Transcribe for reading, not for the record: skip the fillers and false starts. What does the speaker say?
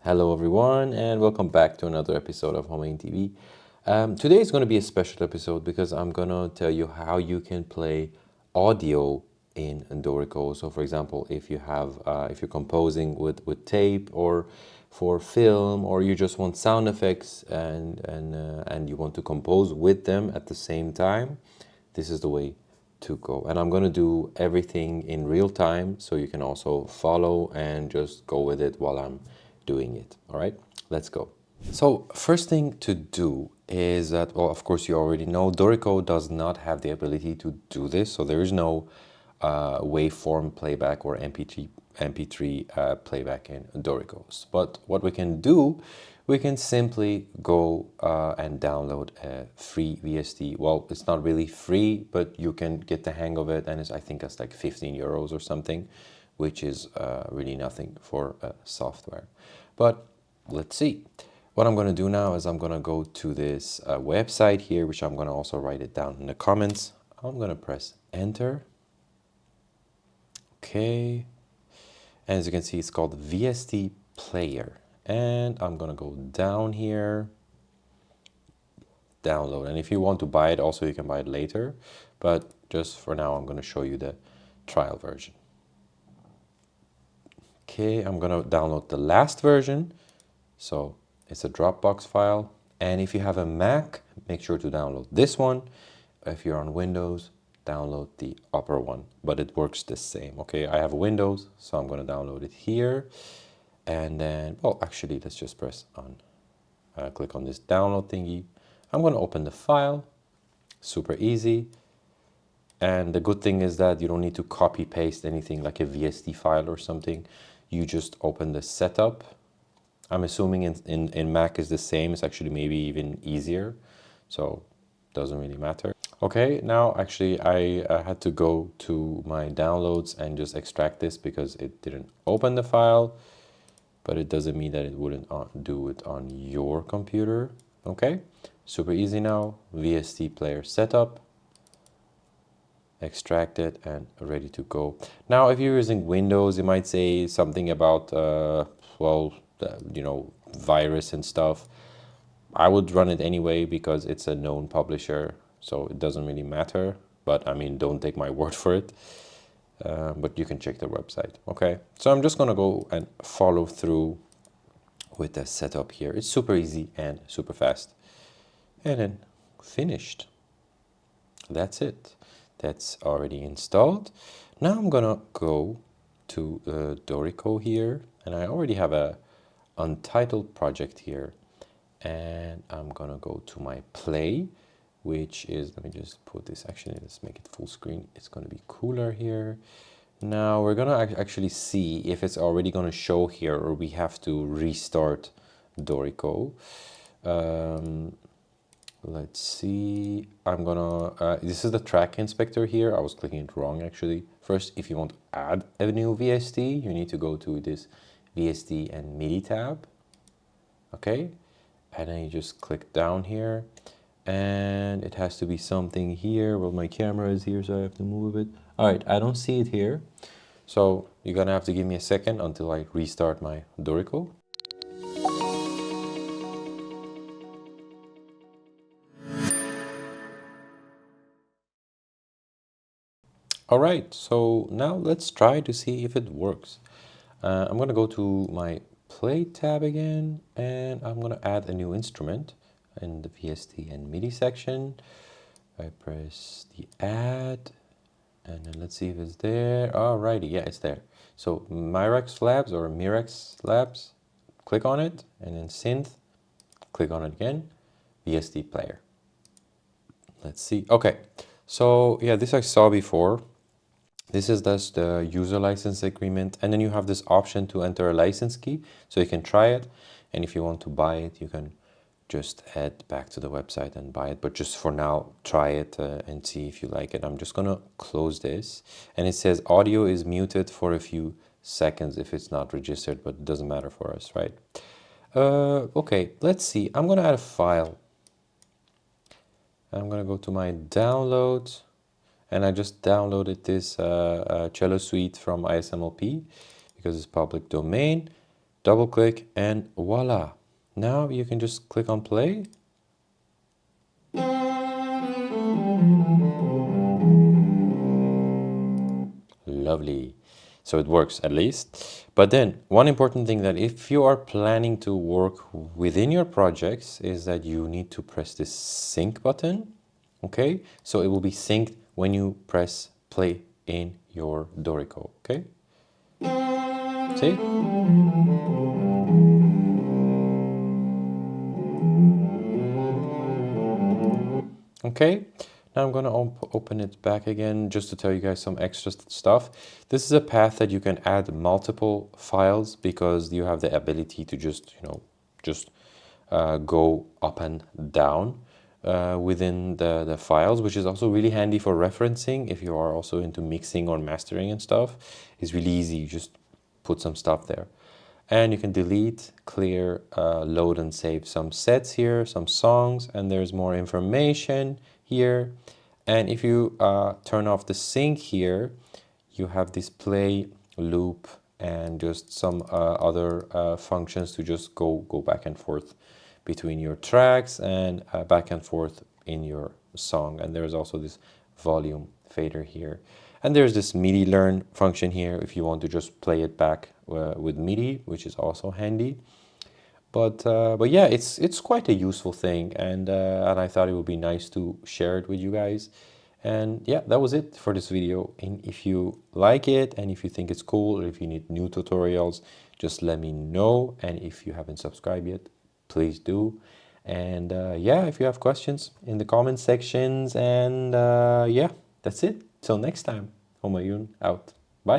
Hello everyone and welcome back to another episode of Homing TV. Today is going to be a special episode because I'm going to tell you how you can play audio in Dorico. So for example, if you're composing with tape or for film, or you just want sound effects and you want to compose with them at the same time, this is the way to go. And I'm going to do everything in real time so you can also follow and just go with it while I'm doing it. All right, let's go. So first thing to do is that, well, of course you already know Dorico does not have the ability to do this. So there is no waveform playback or MP3 playback in Doricos. But what we can do, we can simply go and download a free VST. Well, it's not really free, but you can get the hang of it, and I think it's like 15 euros or something, which is really nothing for software. But let's see. What I'm going to do now is I'm going to go to this website here, which I'm going to also write it down in the comments. I'm going to press enter. Okay. And as you can see, it's called VST Player. And I'm going to go down here, download. And if you want to buy it, also you can buy it later. But just for now, I'm going to show you the trial version. Okay, I'm going to download the last version. So it's a Dropbox file. And if you have a Mac, make sure to download this one. If you're on Windows, download the upper one, but it works the same. Okay, I have Windows, so I'm going to download it here. And then, well, actually, let's just press on, click on this download thingy. I'm going to open the file, super easy. And the good thing is that you don't need to copy paste anything like a VST file or something. You just open the setup. I'm assuming in Mac is the same. It's actually maybe even easier. So doesn't really matter. Okay, now actually I had to go to my downloads and just extract this because it didn't open the file, but it doesn't mean that it wouldn't do it on your computer. Okay, super easy now. VST player setup, extract it and ready to go. Now, if you're using Windows, it might say something about, virus and stuff. I would run it anyway because it's a known publisher, so it doesn't really matter. But I mean, don't take my word for it. But you can check the website. Okay, so I'm just gonna go and follow through with the setup here. It's super easy and super fast. And then finished. That's it. That's already installed. Now I'm gonna go to Dorico here, and I already have a untitled project here. And I'm gonna go to my play, which is, let me just put this, actually let's make it full screen. It's gonna be cooler here. Now we're gonna actually see if it's already gonna show here or we have to restart Dorico. Let's see, I'm gonna, this is the track inspector here. I was clicking it wrong actually. First, if you want to add a new VST, you need to go to this VST and MIDI tab. Okay. And then you just click down here and it has to be something here. Well, my camera is here, so I have to move it. All right, I don't see it here. So you're gonna have to give me a second until I restart my Dorico. All right, so now let's try to see if it works. I'm gonna go to my play tab again, and I'm gonna add a new instrument in the VST and MIDI section. I press the add, and then let's see if it's there. Alrighty, yeah, it's there. So Mirex Labs or Mirex Labs, click on it, and then synth, click on it again, VST player. Let's see. Okay, so yeah, this I saw before. This is thus the user license agreement, and then you have this option to enter a license key, so you can try it, and if you want to buy it, you can just head back to the website and buy it. But just for now, try it and see if you like it. I'm just gonna close this, and it says audio is muted for a few seconds if it's not registered, but it doesn't matter for us, right? Okay, let's see. I'm gonna add a file. I'm gonna go to my downloads. And I just downloaded this cello suite from ISMLP because it's public domain. double click, and voila. Now you can just click on play. Lovely. So it works at least. But then one important thing that if you are planning to work within your projects is that you need to press this sync button. Okay, so it will be synced when you press play in your Dorico. Okay, see? Okay, now I'm gonna open it back again just to tell you guys some extra stuff. This is a path that you can add multiple files because you have the ability to just, just go up and down within the files, which is also really handy for referencing if you are also into mixing or mastering and stuff. It's really easy, you just put some stuff there. And you can delete, clear, load and save some sets here, some songs, and there's more information here. And if you turn off the sync here, you have this play, loop, and just some other functions to just go back and forth between your tracks and back and forth in your song. And there's also this volume fader here. And there's this MIDI learn function here if you want to just play it back with MIDI, which is also handy. But yeah, it's quite a useful thing, and I thought it would be nice to share it with you guys. And yeah, that was it for this video. And if you like it, and if you think it's cool, or if you need new tutorials, just let me know. And if you haven't subscribed yet, please do. And yeah, if you have questions in the comment sections, and yeah, that's it. Till next time, Homayun out.